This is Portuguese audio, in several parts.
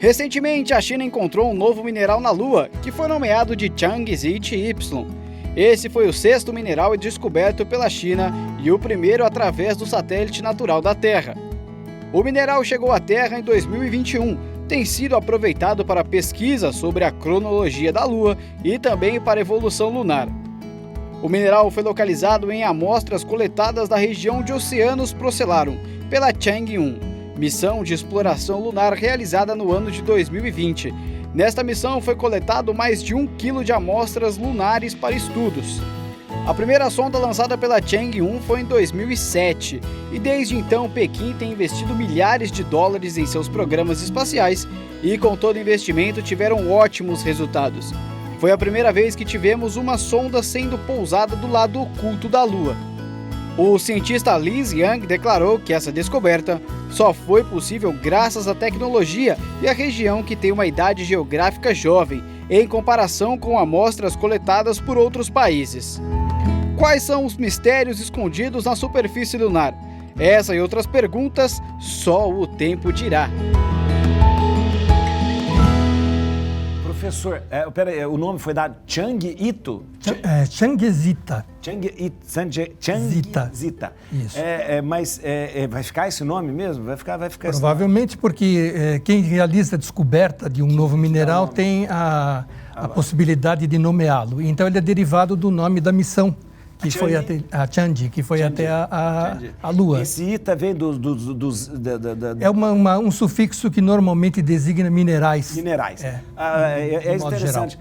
Recentemente, a China encontrou um novo mineral na Lua, que foi nomeado de Chang'e Y. Esse foi o sexto mineral descoberto pela China e o primeiro através do satélite natural da Terra. O mineral chegou à Terra em 2021, tem sido aproveitado para pesquisa sobre a cronologia da Lua e também para a evolução lunar. O mineral foi localizado em amostras coletadas da região de Oceanus Procellarum pela Chang'e 1, missão de exploração lunar realizada no ano de 2020. Nesta missão foi coletado mais de 1 quilo de amostras lunares para estudos. A primeira sonda lançada pela Chang'e 1 foi em 2007 e desde então Pequim tem investido milhares de dólares em seus programas espaciais e com todo o investimento tiveram ótimos resultados. Foi a primeira vez que tivemos uma sonda sendo pousada do lado oculto da Lua. O cientista Lin Yang declarou que essa descoberta só foi possível graças à tecnologia e à região que tem uma idade geográfica jovem, em comparação com amostras coletadas por outros países. Quais são os mistérios escondidos na superfície lunar? Essa e outras perguntas só o tempo dirá. Professor, o nome foi dado Chang'e Ito? Chang'ezita. Chang'ezita. Isso. Mas vai ficar esse nome mesmo? Vai ficar Provavelmente porque quem realiza a descoberta de um novo mineral tem a possibilidade de nomeá-lo. Então ele é derivado do nome da missão, que foi até a Chang'e, que foi até a Lua. Esse Ita vem dos... É um sufixo que normalmente designa minerais. Minerais. De modo interessante.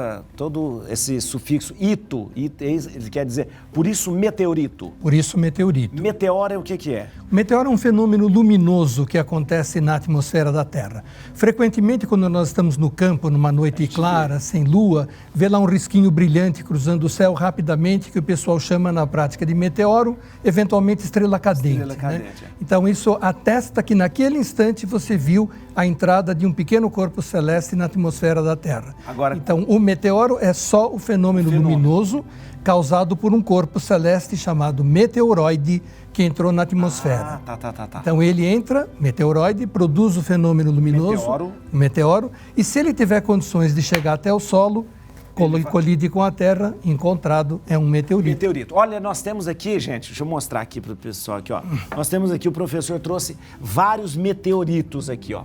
Todo esse sufixo ito, ele quer dizer, por isso meteorito. Por isso meteorito. Meteoro é o que é? O meteoro é um fenômeno luminoso que acontece na atmosfera da Terra. Frequentemente, quando nós estamos no campo, numa noite clara, sem lua, vê lá um risquinho brilhante cruzando o céu rapidamente, que o pessoal chama na prática de meteoro, eventualmente estrela cadente. Né? Então, isso atesta que naquele instante você viu a entrada de um pequeno corpo celeste na atmosfera da Terra. Então, o meteoro é só o fenômeno luminoso causado por um corpo celeste chamado meteoroide que entrou na atmosfera. Então ele entra, meteoroide, produz o fenômeno luminoso, meteoro, e se ele tiver condições de chegar até o solo, colide com a Terra, encontrado é um meteorito. Olha, nós temos aqui, gente, deixa eu mostrar aqui para o pessoal aqui, ó. Nós temos aqui, o professor trouxe vários meteoritos aqui, ó.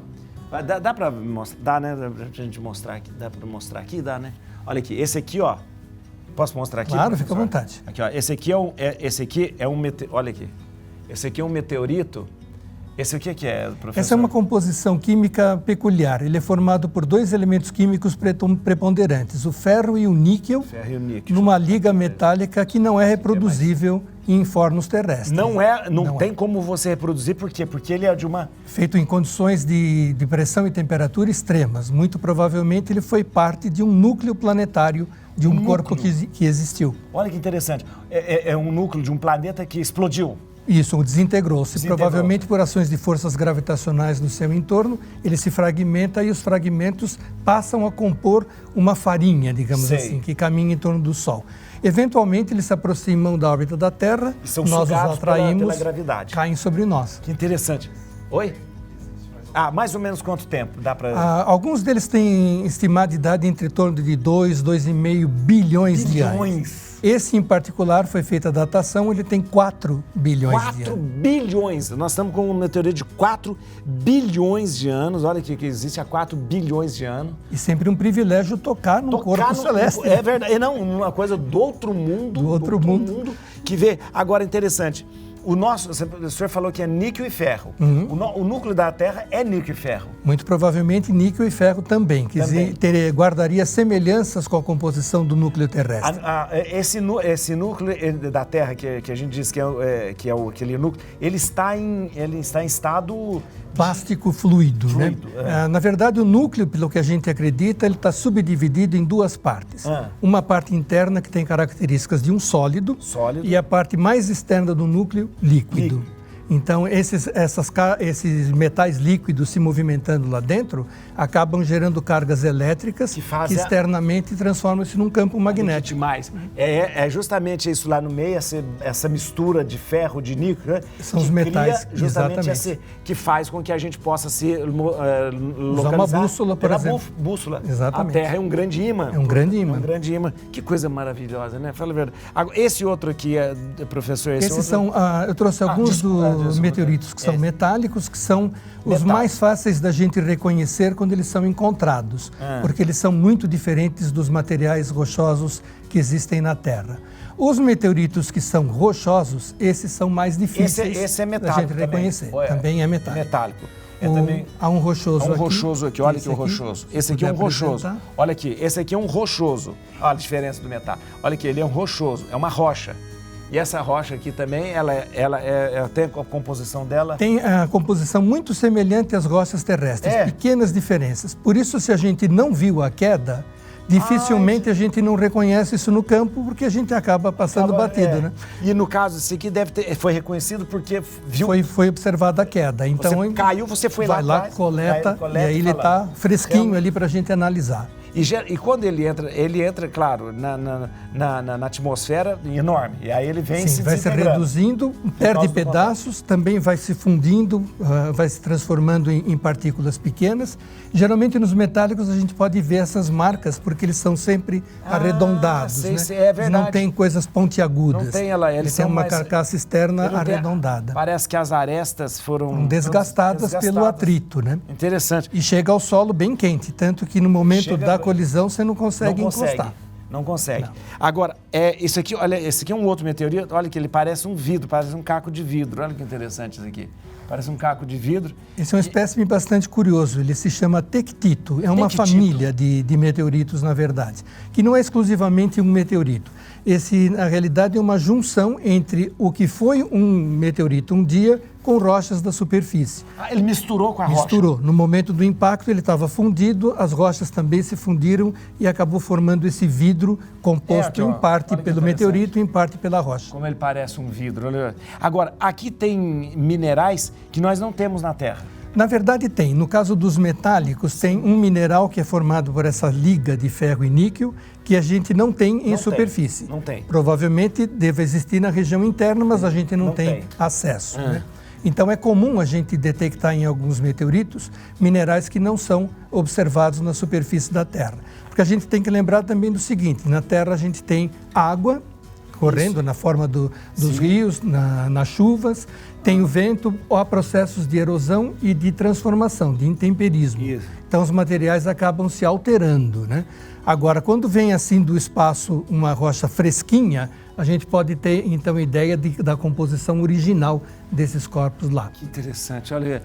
Dá para mostrar, dá, né? Pra gente mostrar aqui, dá para mostrar aqui, dá, né? Olha aqui, esse aqui, ó. Posso mostrar aqui? Claro, fica à vontade. Aqui, ó, esse aqui é um meteorito. Olha aqui. Esse aqui é um meteorito. Esse aqui é, professor? Essa é uma composição química peculiar. Ele é formado por dois elementos químicos preponderantes, o ferro e o níquel, numa liga metálica que não é reproduzível em fornos terrestres. Não tem como você reproduzir, por quê? Porque ele é de uma... Feito em condições de pressão e temperatura extremas. Muito provavelmente ele foi parte de um núcleo planetário de um corpo que existiu. Olha que interessante. É um núcleo de um planeta que explodiu. Isso, desintegrou-se. Provavelmente por ações de forças gravitacionais no seu entorno, ele se fragmenta e os fragmentos passam a compor uma farinha, digamos assim, que caminha em torno do Sol. Eventualmente, eles se aproximam da órbita da Terra, nós os atraímos, pela gravidade. Caem sobre nós. Que interessante. Oi? Mais ou menos quanto tempo dá para... Alguns deles têm estimada idade entre torno de 2,5 bilhões de anos. Esse, em particular, foi feita a datação, ele tem 4 bilhões de anos. 4 bilhões! Nós estamos com um meteorito de 4 bilhões de anos. Olha que existe há 4 bilhões de anos. E sempre um privilégio tocar num corpo celeste. É verdade. Uma coisa do outro mundo. Do outro mundo. Que vê. Agora, interessante. O senhor falou que é níquel e ferro. O núcleo da Terra é níquel e ferro. Muito provavelmente níquel e ferro também, que guardaria semelhanças com a composição do núcleo terrestre. Esse núcleo da Terra, que a gente diz que é aquele núcleo, ele está em estado... Plástico fluido, né? Na verdade, o núcleo, pelo que a gente acredita, ele está subdividido em duas partes. Uma parte interna que tem características de um sólido. E a parte mais externa do núcleo, líquido. Então, esses metais líquidos se movimentando lá dentro acabam gerando cargas elétricas que externamente transformam-se num campo magnético. Demais. É justamente isso lá no meio, essa mistura de ferro, de níquel, né? São os metais, justamente que faz com que a gente possa se localizar. Usar uma bússola, por exemplo. Bússola. Exatamente. A Terra é um grande imã. É um grande imã. Um grande imã. Que coisa maravilhosa, né? Fala a verdade. Agora, esse outro aqui, professor... Eu trouxe alguns meteoritos que são metálicos, que são os mais fáceis da gente reconhecer quando eles são encontrados, porque eles são muito diferentes dos materiais rochosos que existem na Terra. Os meteoritos que são rochosos, esses são mais difíceis esse é da gente reconhecer. Também é metálico. Há um rochoso aqui. Olha aqui o rochoso. Esse aqui é um rochoso. Olha aqui, esse aqui é um rochoso. Olha a diferença do metal. Olha aqui, ele é um rochoso, é uma rocha. E essa rocha aqui também, ela tem a composição dela? Tem a composição muito semelhante às rochas terrestres, pequenas diferenças. Por isso, se a gente não viu a queda, dificilmente a gente não reconhece isso no campo, porque a gente acaba passando batido, né? E no caso, esse aqui foi reconhecido porque viu... Foi observada a queda. Então, você caiu, você foi vai lá, coleta e aí ele está fresquinho ali para a gente analisar. E quando ele entra, claro, na atmosfera enorme. E aí ele vem vai se reduzindo, perde pedaços, também vai se fundindo, vai se transformando em partículas pequenas. Geralmente nos metálicos a gente pode ver essas marcas, porque eles são sempre arredondados. É verdade. Eles não têm coisas pontiagudas. Não tem eles têm uma carcaça externa arredondada. Parece que as arestas foram desgastadas pelo atrito, né? Interessante. E chega ao solo bem quente, tanto que no momento da colisão você não consegue encostar. Não consegue. Não. Agora, esse aqui é um outro meteorito, olha que ele parece um vidro, parece um caco de vidro. Olha que interessante isso aqui. Parece um caco de vidro. Esse é um espécime bastante curioso, ele se chama tectito. É uma família de meteoritos, na verdade, que não é exclusivamente um meteorito. Esse, na realidade, é uma junção entre o que foi um meteorito um dia com rochas da superfície. Ele misturou com a rocha? Misturou. No momento do impacto, ele estava fundido, as rochas também se fundiram e acabou formando esse vidro composto em parte pelo meteorito e em parte pela rocha. Como ele parece um vidro. Agora, aqui tem minerais que nós não temos na Terra. Na verdade tem. No caso dos metálicos, tem um mineral que é formado por essa liga de ferro e níquel que a gente não tem em superfície. Não tem. Provavelmente deve existir na região interna, mas a gente não tem acesso. Né? Então é comum a gente detectar em alguns meteoritos minerais que não são observados na superfície da Terra. Porque a gente tem que lembrar também do seguinte, na Terra a gente tem água correndo na forma dos rios, nas chuvas, tem o vento, há processos de erosão e de transformação, de intemperismo. Então os materiais acabam se alterando, né? Agora, quando vem assim do espaço uma rocha fresquinha, a gente pode ter então ideia da composição original desses corpos lá. Que interessante, olha,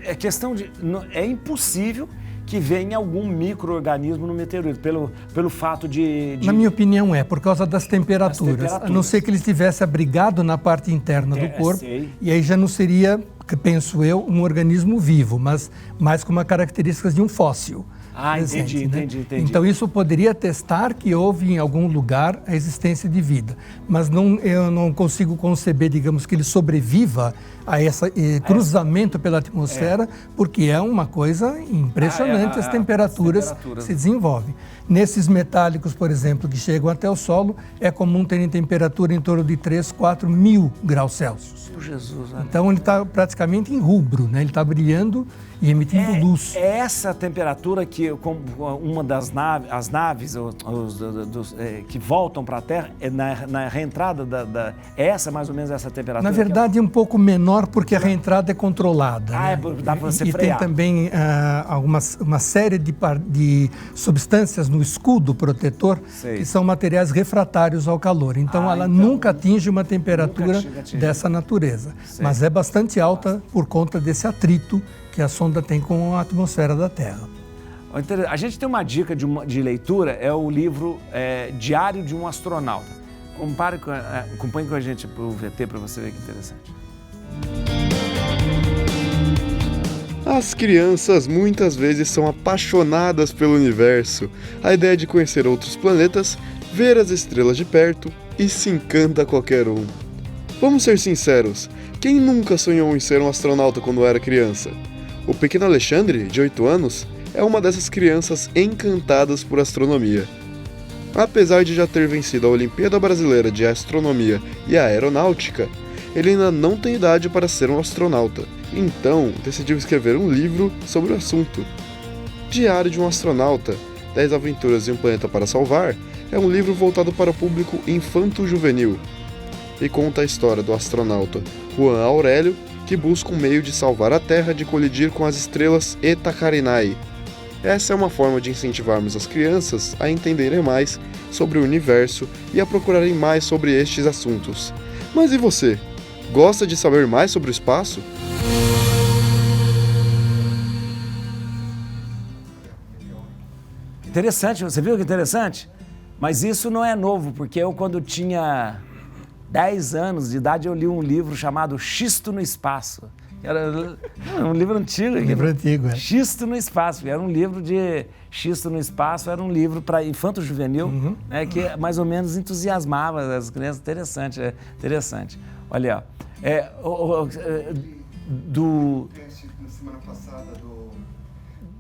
é questão de... É impossível que venha algum micro-organismo no meteorito, pelo fato de... Na minha opinião por causa das temperaturas. A não ser que ele estivesse abrigado na parte interna do corpo, e aí já não seria, penso eu, um organismo vivo, mas mais com uma característica de um fóssil. Presente, entendi. Então isso poderia atestar que houve em algum lugar a existência de vida, mas eu não consigo conceber, digamos, que ele sobreviva a esse cruzamento pela atmosfera, porque é uma coisa impressionante as temperaturas que se desenvolvem. Nesses metálicos, por exemplo, que chegam até o solo, é comum terem temperatura em torno de 3, 4 mil graus Celsius. Jesus, então ele está praticamente em rubro, né? Ele está brilhando e emitindo luz. É essa temperatura que uma das naves que voltam para a Terra, na reentrada é essa mais ou menos essa temperatura? Na verdade é um pouco menor porque a reentrada é controlada. Né? Dá para você frear. E tem também uma série de substâncias no escudo protetor que são materiais refratários ao calor. Então ela nunca atinge uma temperatura dessa natureza. Mas é bastante alta por conta desse atrito que a sonda tem com a atmosfera da Terra. A gente tem uma dica de leitura, é o livro Diário de um Astronauta. Acompanhe com a gente para o VT para você ver que interessante. As crianças muitas vezes são apaixonadas pelo universo. A ideia de conhecer outros planetas, ver as estrelas de perto e se encanta qualquer um. Vamos ser sinceros, Quem nunca sonhou em ser um astronauta quando era criança? O pequeno Alexandre, de 8 anos, é uma dessas crianças encantadas por astronomia. Apesar de já ter vencido a Olimpíada Brasileira de Astronomia e Aeronáutica, ele ainda não tem idade para ser um astronauta, então decidiu escrever um livro sobre o assunto. Diário de um Astronauta, 10 Aventuras em um Planeta para Salvar, é um livro voltado para o público infanto-juvenil e conta a história do astronauta Juan Aurélio, que busca um meio de salvar a Terra de colidir com as estrelas Eta Carinae. Essa é uma forma de incentivarmos as crianças a entenderem mais sobre o universo e a procurarem mais sobre estes assuntos. Mas e você? Gosta de saber mais sobre o espaço? Interessante, você viu que interessante? Mas isso não é novo, porque eu, quando tinha 10 anos de idade, eu li um livro chamado Xisto no Espaço. Era um livro antigo. Um livro antigo, é. Xisto no Espaço. Era um livro de Xisto no Espaço, era um livro para infanto-juvenil, né, que mais ou menos entusiasmava as crianças. Interessante, interessante. Olha, ó. Na semana passada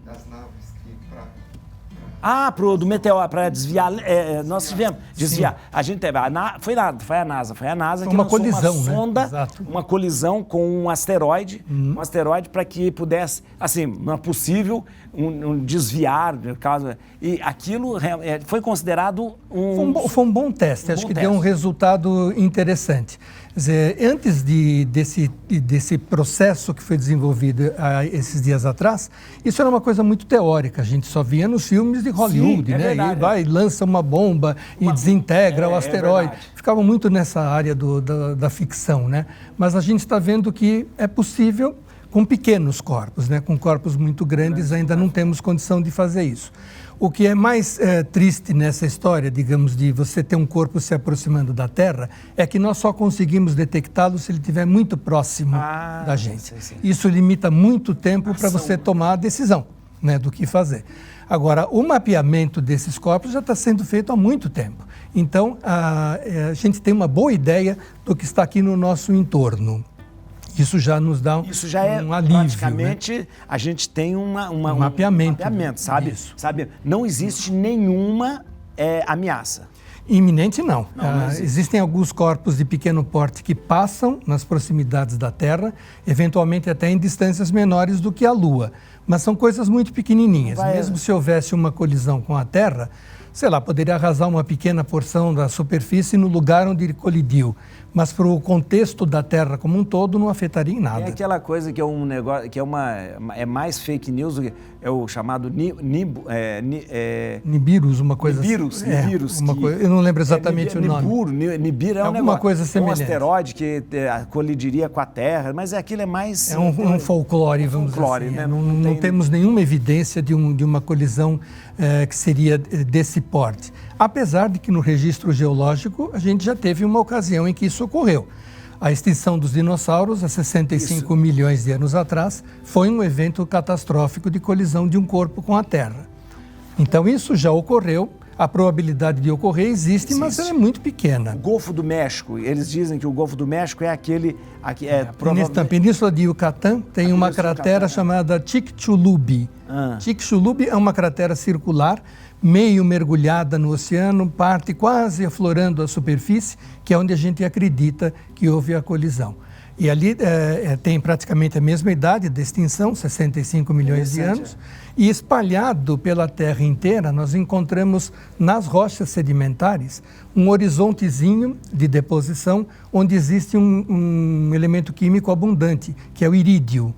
das naves que do meteoro, para desviar, nós tivemos, desviar. Sim. A gente teve, foi a NASA que uma lançou colisão, uma sonda, né? Exato. uma colisão com um asteroide, para que pudesse, assim, não é possível um desviar, no caso, e aquilo foi considerado Foi um bom teste, acho que deu um resultado interessante. Quer dizer, antes desse processo que foi desenvolvido esses dias atrás, isso era uma coisa muito teórica, a gente só via nos filmes de Hollywood, né? Verdade. E vai, lança uma bomba e desintegra o asteroide. Ficava muito nessa área da ficção, né? Mas a gente está vendo que é possível com pequenos corpos, né? Com corpos muito grandes ainda não temos condição de fazer isso. O que é mais triste nessa história, digamos, de você ter um corpo se aproximando da Terra, é que nós só conseguimos detectá-lo se ele estiver muito próximo da gente. Sim. Isso limita muito tempo para você tomar a decisão, né, do que fazer. Agora, o mapeamento desses corpos já está sendo feito há muito tempo. Então, a gente tem uma boa ideia do que está aqui no nosso entorno. Isso já nos dá um alívio. Praticamente, né? A gente tem um mapeamento, sabe? Não existe nenhuma ameaça. Iminente não. Existem alguns corpos de pequeno porte que passam nas proximidades da Terra, eventualmente até em distâncias menores do que a Lua. Mas são coisas muito pequenininhas. Mesmo se houvesse uma colisão com a Terra, sei lá, poderia arrasar uma pequena porção da superfície no lugar onde ele colidiu. Mas para o contexto da Terra como um todo não afetaria em nada. É aquela coisa que é um negócio, que é mais fake news do que é o chamado Nibiru, uma coisa Nibiru. Eu não lembro exatamente o nome. Nibiru é alguma coisa semelhante. Um asteroide que colidiria com a Terra, mas aquilo é mais... É um folclore, vamos dizer assim. Né? Não temos nenhuma evidência de uma colisão que seria desse porte. Apesar de que no registro geológico a gente já teve uma ocasião em que isso ocorreu. A extinção dos dinossauros, há 65 milhões de anos atrás, foi um evento catastrófico de colisão de um corpo com a Terra. Então isso já ocorreu, a probabilidade de ocorrer existe, mas ela é muito pequena. O Golfo do México, eles dizem que o Golfo do México é aquele... Na Península de Yucatán tem uma cratera chamada Chicxulub. Chicxulub é uma cratera circular, meio mergulhada no oceano, parte quase aflorando a superfície, que é onde a gente acredita que houve a colisão. E ali tem praticamente a mesma idade de extinção, 65 milhões de anos, e espalhado pela Terra inteira, nós encontramos nas rochas sedimentares um horizontezinho de deposição onde existe um elemento químico abundante, que é o irídio.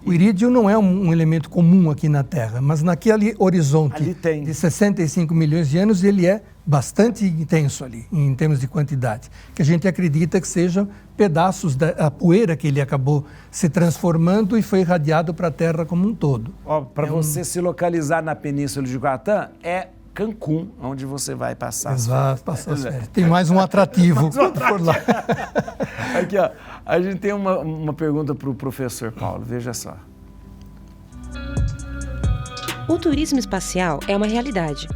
O irídio não é um elemento comum aqui na Terra, mas naquele horizonte de 65 milhões de anos, ele é bastante intenso ali, em termos de quantidade, que a gente acredita que sejam pedaços da poeira que ele acabou se transformando e foi irradiado para a Terra como um todo. Para você se localizar na Península de Yucatán, é Cancún, onde você vai passar. Exato, passar as férias. Tem mais um atrativo por lá. Aqui, ó, a gente tem uma pergunta para o professor Paulo, veja só. O turismo espacial é uma realidade,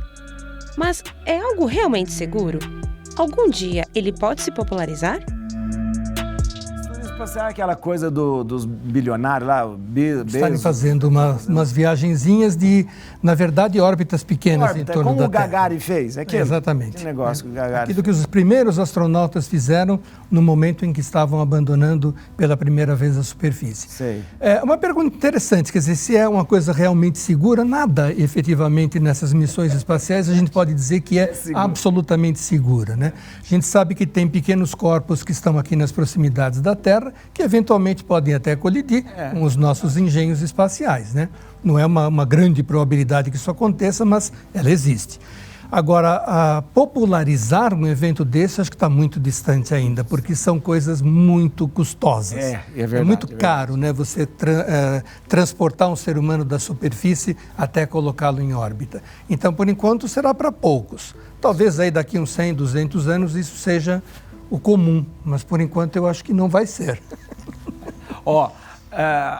mas é algo realmente seguro? Algum dia ele pode se popularizar? espacial é aquela coisa dos bilionários lá, Estarem fazendo umas viagenzinhas de, na verdade, órbitas pequenas órbita, em torno como da o Terra. Gagarin fez, é aquilo. Exatamente. Que negócio que o Gagarin Aquilo que os primeiros astronautas fizeram no momento em que estavam abandonando pela primeira vez a superfície. Sei. É uma pergunta interessante, quer dizer, se é uma coisa realmente segura, nada efetivamente nessas missões espaciais a gente pode dizer que é absolutamente segura, né? A gente sabe que tem pequenos corpos que estão aqui nas proximidades da Terra, que eventualmente podem até colidir com os nossos engenhos espaciais, né? Não é uma grande probabilidade que isso aconteça, mas ela existe. Agora, popularizar um evento desse acho que está muito distante ainda, porque são coisas muito custosas. É verdade. É muito caro, né, você transportar um ser humano da superfície até colocá-lo em órbita. Então, por enquanto, será para poucos. Talvez aí daqui uns 100, 200 anos isso seja o comum, mas por enquanto eu acho que não vai ser.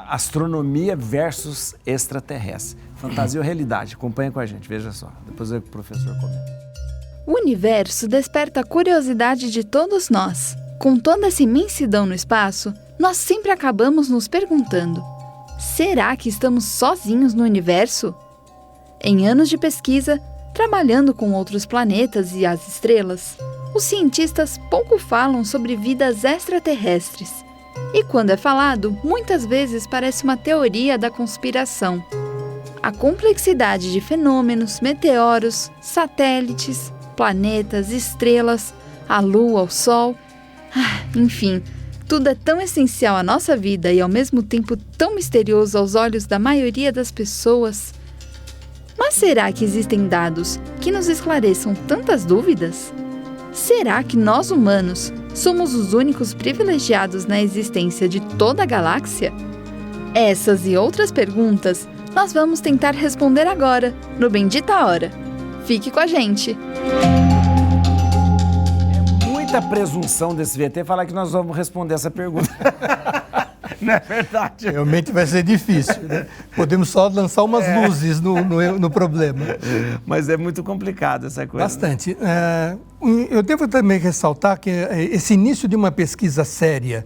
Astronomia versus extraterrestre. Fantasia ou realidade? Acompanha com a gente, veja só. Depois o professor comenta. O universo desperta a curiosidade de todos nós. Com toda essa imensidão no espaço, nós sempre acabamos nos perguntando: será que estamos sozinhos no universo? Em anos de pesquisa, trabalhando com outros planetas e as estrelas, os cientistas pouco falam sobre vidas extraterrestres. E quando é falado, muitas vezes parece uma teoria da conspiração. A complexidade de fenômenos, meteoros, satélites, planetas, estrelas, a Lua, o Sol... enfim, tudo é tão essencial à nossa vida e ao mesmo tempo tão misterioso aos olhos da maioria das pessoas. Mas será que existem dados que nos esclareçam tantas dúvidas? Será que nós humanos somos os únicos privilegiados na existência de toda a galáxia? Essas e outras perguntas nós vamos tentar responder agora, no Bendita Hora. Fique com a gente! É muita presunção desse VT falar que nós vamos responder essa pergunta. Não é verdade? Realmente vai ser difícil, né? Podemos só lançar umas luzes no problema. Mas é muito complicado essa coisa. Bastante. Eu devo também ressaltar que esse início de uma pesquisa séria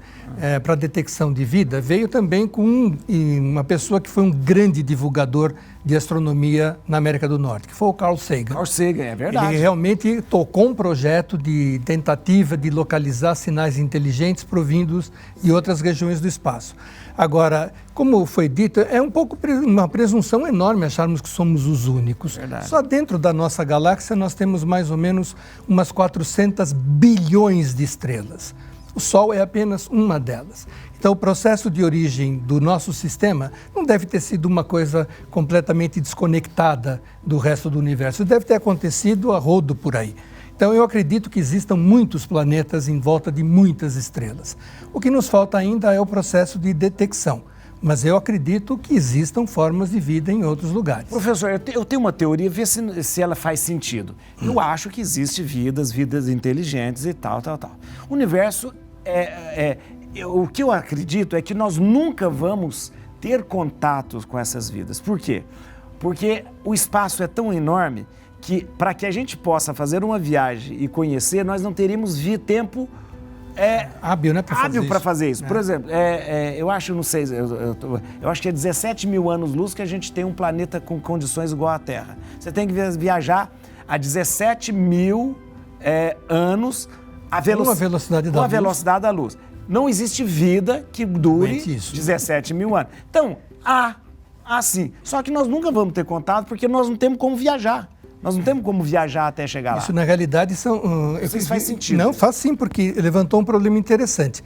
para a detecção de vida veio também com uma pessoa que foi um grande divulgador de astronomia na América do Norte, que foi o Carl Sagan. Carl Sagan, é verdade. Ele realmente tocou um projeto de tentativa de localizar sinais inteligentes provindos de outras regiões do espaço. Agora, como foi dito, é um pouco uma presunção enorme acharmos que somos os únicos. Verdade. Só dentro da nossa galáxia nós temos mais ou menos umas 400 bilhões de estrelas. O Sol é apenas uma delas. Então, o processo de origem do nosso sistema não deve ter sido uma coisa completamente desconectada do resto do universo. Deve ter acontecido a rodo por aí. Então, eu acredito que existam muitos planetas em volta de muitas estrelas. O que nos falta ainda é o processo de detecção. Mas eu acredito que existam formas de vida em outros lugares. Professor, eu tenho uma teoria, vê se ela faz sentido. Eu acho que existem vidas inteligentes e tal. O universo, o que eu acredito é que nós nunca vamos ter contatos com essas vidas. Por quê? Porque o espaço é tão enorme que, para que a gente possa fazer uma viagem e conhecer, nós não teríamos tempo hábil, né, para fazer isso. Por exemplo, eu acho, não sei, eu acho que é 17 mil anos-luz que a gente tem um planeta com condições igual à Terra. Você tem que viajar a 17 mil anos com a velocidade da luz. Não existe vida que dure 17 mil anos. Então, sim. Só que nós nunca vamos ter contato porque nós não temos como viajar. Nós não temos como viajar até chegar lá. Isso, na realidade, são... Não sei se faz sentido. Não, faz sim, porque levantou um problema interessante.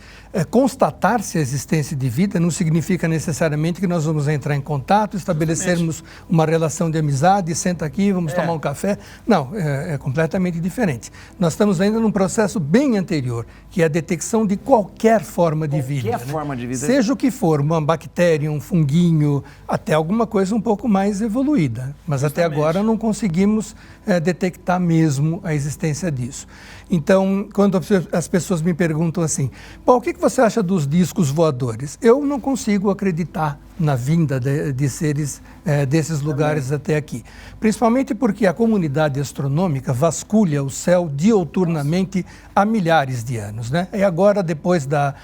Constatar-se a existência de vida não significa necessariamente que nós vamos entrar em contato, estabelecermos uma relação de amizade, senta aqui, vamos tomar um café. Não, é completamente diferente. Nós estamos ainda num processo bem anterior, que é a detecção de qualquer forma de vida. Qualquer forma de vida. Seja o que for, uma bactéria, um funguinho, até alguma coisa um pouco mais evoluída. Mas até agora não conseguimos conseguimos detectar mesmo a existência disso. Então, quando as pessoas me perguntam assim, bom, o que você acha dos discos voadores? Eu não consigo acreditar na vinda de seres desses lugares até aqui. Principalmente porque a comunidade astronômica vasculha o céu diuturnamente há milhares de anos, né? E agora, depois da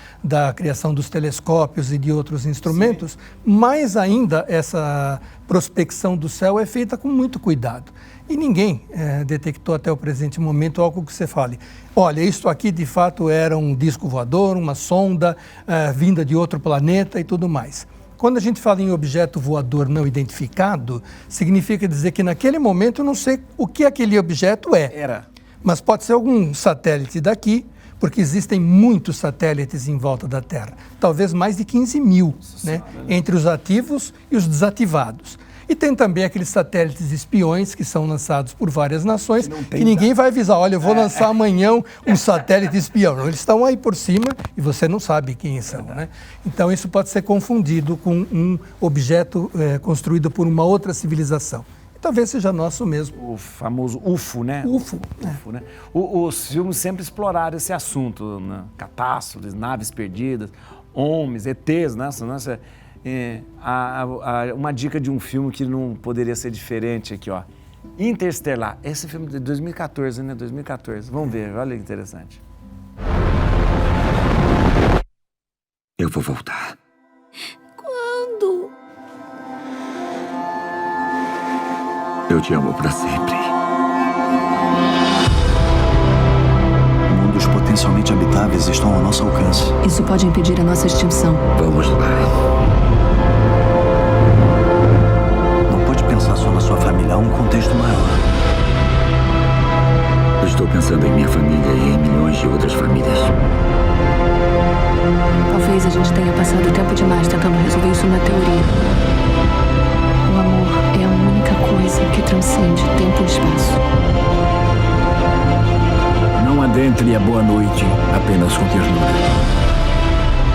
criação dos telescópios e de outros instrumentos, mais ainda essa prospecção do céu é feita com muito cuidado. E ninguém detectou até o presente momento algo que você fale, olha, isto aqui de fato era um disco voador, uma sonda vinda de outro planeta e tudo mais. Quando a gente fala em objeto voador não identificado, significa dizer que naquele momento eu não sei o que aquele objeto é. Mas pode ser algum satélite daqui, porque existem muitos satélites em volta da Terra, talvez mais de 15 mil, né? Entre os ativos e os desativados. E tem também aqueles satélites espiões que são lançados por várias nações, que ninguém vai avisar, olha, eu vou lançar amanhã um satélite espião. Não, eles estão aí por cima e você não sabe quem são, né? Então isso pode ser confundido com um objeto construído por uma outra civilização. E talvez seja nosso mesmo. O famoso UFO, né? UFO. UFO, né? Os filmes sempre exploraram esse assunto, né? Catástrofes, naves perdidas, homens, ETs, né? Uma dica de um filme que não poderia ser diferente aqui, ó. Interestelar. Esse filme de 2014, né? 2014. Vamos ver, olha que interessante. Eu vou voltar. Quando? Eu te amo pra sempre. Mundos potencialmente habitáveis estão ao nosso alcance. Isso pode impedir a nossa extinção. Vamos lá. Pensar só na sua família, há um contexto maior. Estou pensando em minha família e em milhões de outras famílias. Talvez a gente tenha passado tempo demais tentando resolver isso na teoria. O amor é a única coisa que transcende tempo e espaço. Não adentre a boa noite apenas com ternura.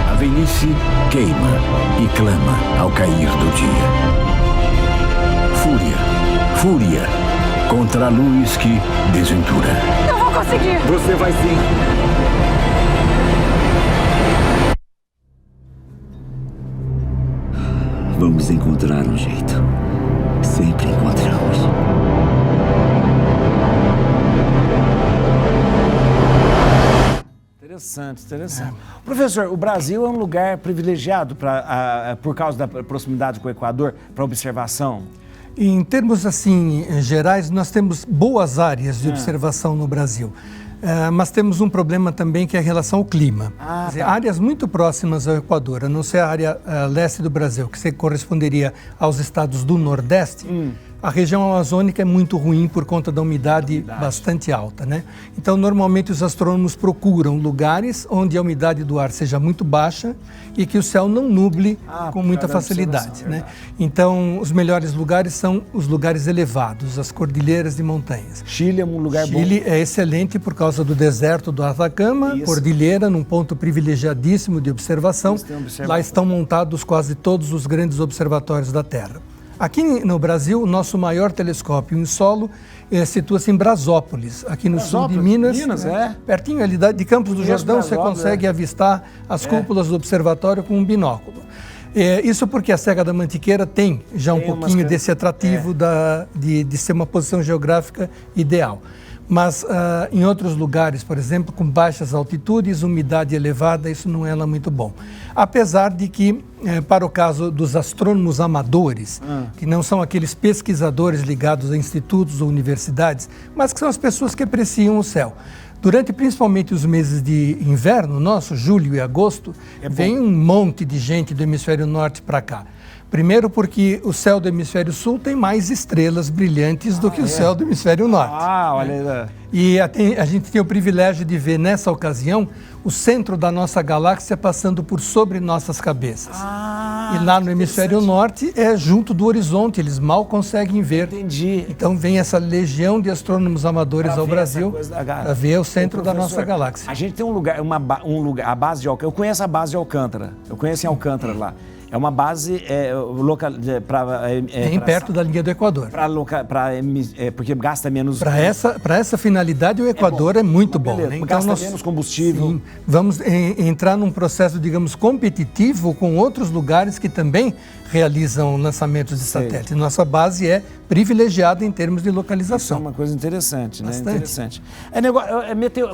A velhice queima e clama ao cair do dia. Fúria, fúria, contra a luz que desventura. Não vou conseguir! Você vai sim! Vamos encontrar um jeito. Sempre encontramos. Interessante, interessante. Professor, o Brasil é um lugar privilegiado por causa da proximidade com o Equador para observação? Em termos assim gerais, nós temos boas áreas de observação no Brasil, mas temos um problema também que é a relação ao clima. Quer dizer, áreas muito próximas ao Equador, a não ser a área leste do Brasil, que corresponderia aos estados do Nordeste, a região amazônica é muito ruim por conta da umidade bastante alta, né? Então, normalmente os astrônomos procuram lugares onde a umidade do ar seja muito baixa e que o céu não nuble com muita facilidade, né? Então, os melhores lugares são os lugares elevados, as cordilheiras de montanhas. Chile é um lugar bom. Chile é excelente por causa do deserto do Atacama, cordilheira, num ponto privilegiadíssimo de observação. Lá estão montados quase todos os grandes observatórios da Terra. Aqui no Brasil, o nosso maior telescópio em solo situa-se em Brasópolis, aqui no sul de Minas. Pertinho ali de Campos do Jordão, você consegue avistar as cúpulas do observatório com um binóculo. Isso porque a Serra da Mantiqueira tem já um pouquinho desse atrativo de ser uma posição geográfica ideal. Mas em outros lugares, por exemplo, com baixas altitudes, umidade elevada, isso não é lá muito bom. Apesar de que, para o caso dos astrônomos amadores, que não são aqueles pesquisadores ligados a institutos ou universidades, mas que são as pessoas que apreciam o céu. Durante principalmente os meses de inverno nosso, julho e agosto, vem um monte de gente do hemisfério norte para cá. Primeiro porque o céu do hemisfério sul tem mais estrelas brilhantes do que o céu do hemisfério norte. Olha. E a gente tem o privilégio de ver nessa ocasião o centro da nossa galáxia passando por sobre nossas cabeças. E lá no hemisfério norte é junto do horizonte, eles mal conseguem ver. Entendi. Então vem essa legião de astrônomos amadores ao Brasil para ver o centro da nossa galáxia. A gente tem um lugar, a base de Alcântara. Eu conheço a base de Alcântara. Eu conheço em Alcântara lá. É uma base perto da linha do Equador. Porque gasta menos... Para essa finalidade, o Equador é muito bom. Né? Então, gasta menos combustível. Sim, vamos entrar num processo, digamos, competitivo com outros lugares que também realizam lançamentos de satélite. Nossa base é privilegiada em termos de localização. Isso é uma coisa interessante, né? Bastante. Interessante.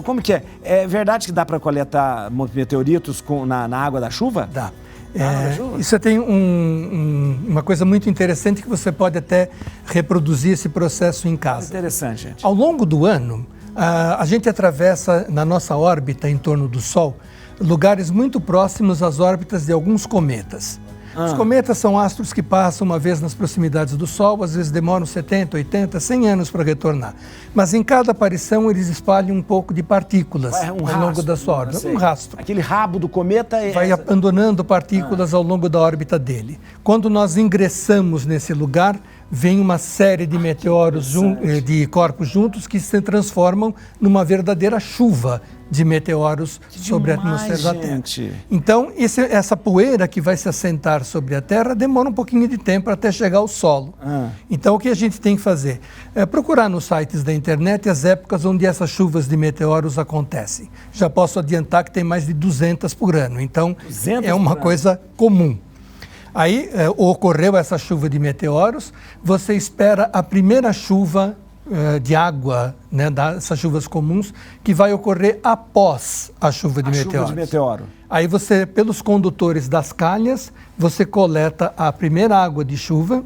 Como que é? É verdade que dá para coletar meteoritos na água da chuva? Dá. Isso tem uma coisa muito interessante que você pode até reproduzir esse processo em casa. Interessante, gente. Ao longo do ano, a gente atravessa na nossa órbita em torno do Sol lugares muito próximos às órbitas de alguns cometas. Os cometas são astros que passam uma vez nas proximidades do Sol, às vezes demoram 70, 80, 100 anos para retornar. Mas em cada aparição eles espalham um pouco de partículas ao longo da sua órbita. Um rastro. Aquele rabo do cometa vai abandonando partículas ao longo da órbita dele. Quando nós ingressamos nesse lugar, vem uma série de meteoros, de corpos juntos que se transformam numa verdadeira chuva de meteoros sobre a atmosfera da Terra. Então, essa poeira que vai se assentar sobre a Terra demora um pouquinho de tempo até chegar ao solo. Então, o que a gente tem que fazer? É procurar nos sites da internet as épocas onde essas chuvas de meteoros acontecem. Já posso adiantar que tem mais de 200 por ano. Então, é uma coisa comum. Aí ocorreu essa chuva de meteoros, você espera a primeira chuva de água, né, dessas chuvas comuns, que vai ocorrer após a chuva de meteoros. Aí você, pelos condutores das calhas, você coleta a primeira água de chuva,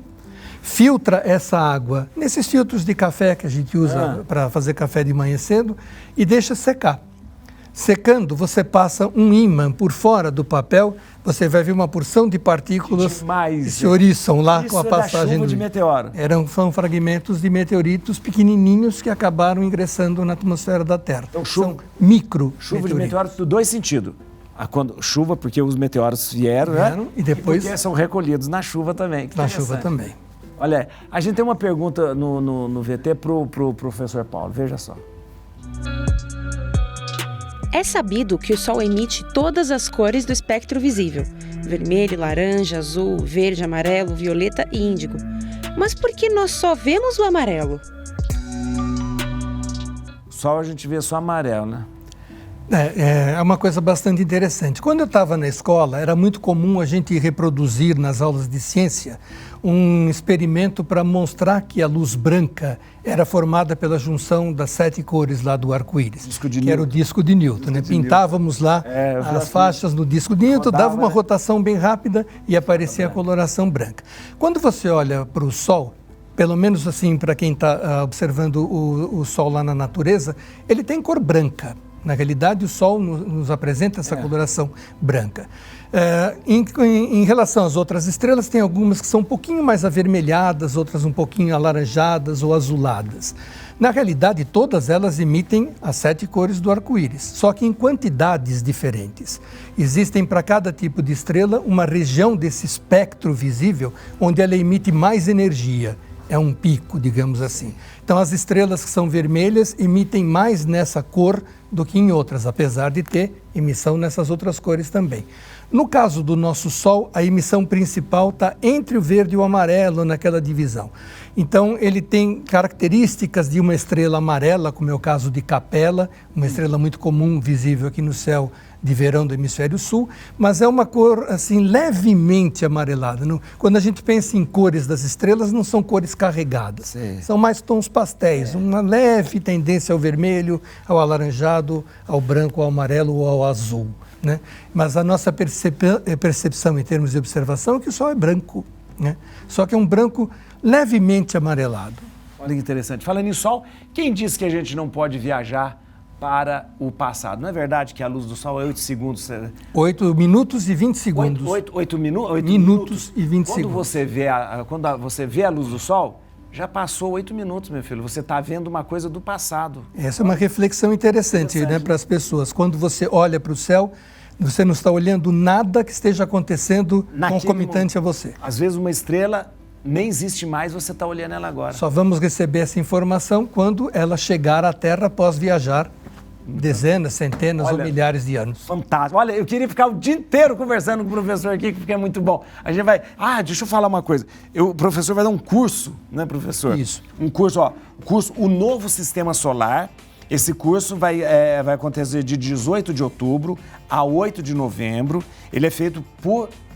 filtra essa água nesses filtros de café que a gente usa para fazer café de manhã cedo e deixa secar. Secando, você passa um ímã por fora do papel, você vai ver uma porção de partículas que se oriçam lá com a passagem chuva de meteoro. São fragmentos de meteoritos pequenininhos que acabaram ingressando na atmosfera da Terra. Então, são micro chuva de meteoro tem dois sentidos. Chuva, porque os meteoros vieram, né? E depois porque são recolhidos na chuva também. Na chuva também. Olha, a gente tem uma pergunta no VT pro professor Paulo, veja só. É sabido que o Sol emite todas as cores do espectro visível: vermelho, laranja, azul, verde, amarelo, violeta e índigo. Mas por que nós só vemos o amarelo? O Sol a gente vê só amarelo, né? É uma coisa bastante interessante. Quando eu estava na escola, era muito comum a gente reproduzir nas aulas de ciência um experimento para mostrar que a luz branca era formada pela junção das 7 cores lá do arco-íris, que era o disco de Newton. Né? Pintávamos lá as faixas no disco de Newton, dava uma rotação bem rápida e aparecia a coloração branca. Quando você olha para o Sol, pelo menos assim para quem está observando o Sol lá na natureza, ele tem cor branca. Na realidade, o Sol nos apresenta essa coloração branca. Em relação às outras estrelas, tem algumas que são um pouquinho mais avermelhadas, outras um pouquinho alaranjadas ou azuladas. Na realidade, todas elas emitem as 7 cores do arco-íris, só que em quantidades diferentes. Existem para cada tipo de estrela uma região desse espectro visível onde ela emite mais energia. É um pico, digamos assim. Então, as estrelas que são vermelhas emitem mais nessa cor do que em outras, apesar de ter emissão nessas outras cores também. No caso do nosso Sol, a emissão principal está entre o verde e o amarelo, naquela divisão. Então, ele tem características de uma estrela amarela, como é o caso de Capella, uma estrela muito comum, visível aqui no céu de verão do hemisfério sul, mas é uma cor assim levemente amarelada. Quando a gente pensa em cores das estrelas, não são cores carregadas, são mais tons pastéis, uma leve tendência ao vermelho, ao alaranjado, ao branco, ao amarelo ou ao azul. Né? Mas a nossa percepção em termos de observação é que o Sol é branco, né? Só que é um branco levemente amarelado. Olha que interessante. Falando em Sol, quem disse que a gente não pode viajar para o passado? Não é verdade que a luz do Sol é 8 segundos? 8 minutos e 20 segundos. 8 minutos e 20 segundos. Quando você vê a luz do Sol, já passou 8 minutos, meu filho. Você está vendo uma coisa do passado. Essa é uma reflexão interessante, né, para as pessoas. Quando você olha para o céu, você não está olhando nada que esteja acontecendo concomitante a você. Às vezes uma estrela nem existe mais, você está olhando ela agora. Só vamos receber essa informação quando ela chegar à Terra após viajar dezenas, centenas ou milhares de anos. Fantástico. Olha, eu queria ficar o dia inteiro conversando com o professor aqui, porque é muito bom. A gente vai... deixa eu falar uma coisa. O professor vai dar um curso, né, professor? Isso. Um curso, O Novo Sistema Solar. Esse curso vai acontecer de 18 de outubro a 8 de novembro. Ele é feito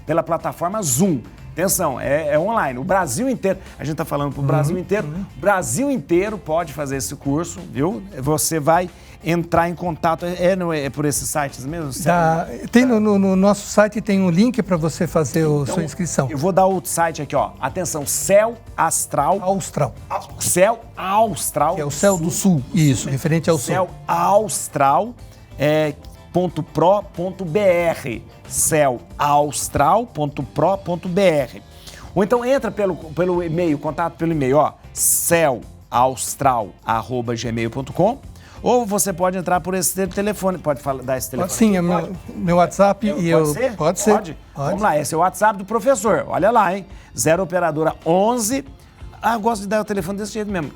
pela plataforma Zoom. Atenção, é online. O Brasil inteiro, a gente está falando para o Brasil inteiro, o Brasil inteiro pode fazer esse curso, viu? Você vai entrar em contato, é por esses sites mesmo? Tem no nosso site, tem um link para você fazer sua inscrição. Eu vou dar o site aqui, ó. Atenção, Céu Astral. Céu Austral. Que é o céu do sul, isso, referente ao Céu sul. Austral, .pro.br, céuaustral.pro.br. Ou então entra pelo e-mail, contato pelo e-mail, céuaustral@gmail.com, ou você pode entrar por esse telefone, pode dar esse telefone? Sim, é meu WhatsApp Pode ser. Pode. Vamos lá, esse é o WhatsApp do professor, olha lá, hein? 0 operadora 11, eu gosto de dar o telefone desse jeito mesmo,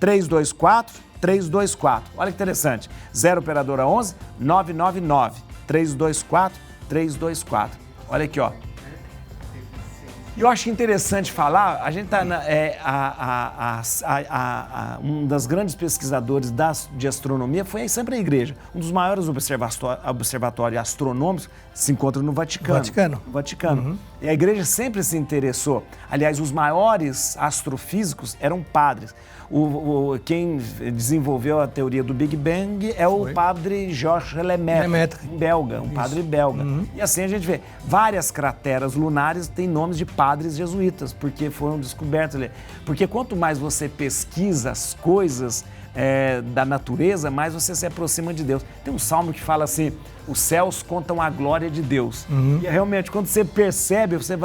999-324-324. Olha que interessante. 0 operadora 11 999 324 324. Olha aqui, ó. E eu acho interessante falar, a gente está um das grandes pesquisadores de astronomia foi sempre a igreja. Um dos maiores observatórios astronômicos se encontra no Vaticano. Vaticano. E a igreja sempre se interessou. Aliás, os maiores astrofísicos eram padres. Quem desenvolveu a teoria do Big Bang é o padre Georges Lemaitre, um padre belga. E assim a gente vê, várias crateras lunares têm nomes de padres jesuítas, porque foram descobertos ali. Porque quanto mais você pesquisa as coisas da natureza, mais você se aproxima de Deus. Tem um salmo que fala assim, os céus contam a glória de Deus. E realmente, quando você percebe, você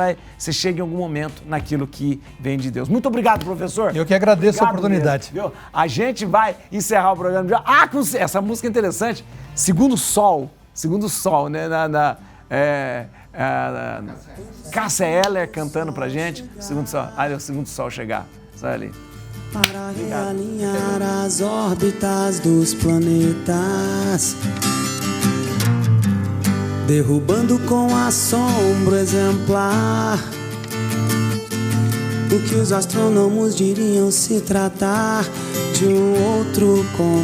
chega em algum momento naquilo que vem de Deus. Muito obrigado, professor. Eu que agradeço a oportunidade. Mesmo, a gente vai encerrar o programa de hoje. Essa música é interessante. Segundo Sol, né? Cássia Eller cantando pra gente. Segundo Sol. Olha o Segundo Sol chegar. Sai ali. Para realinhar as órbitas dos planetas, derrubando com assombro exemplar o que os astrônomos diriam se tratar de um outro cometa.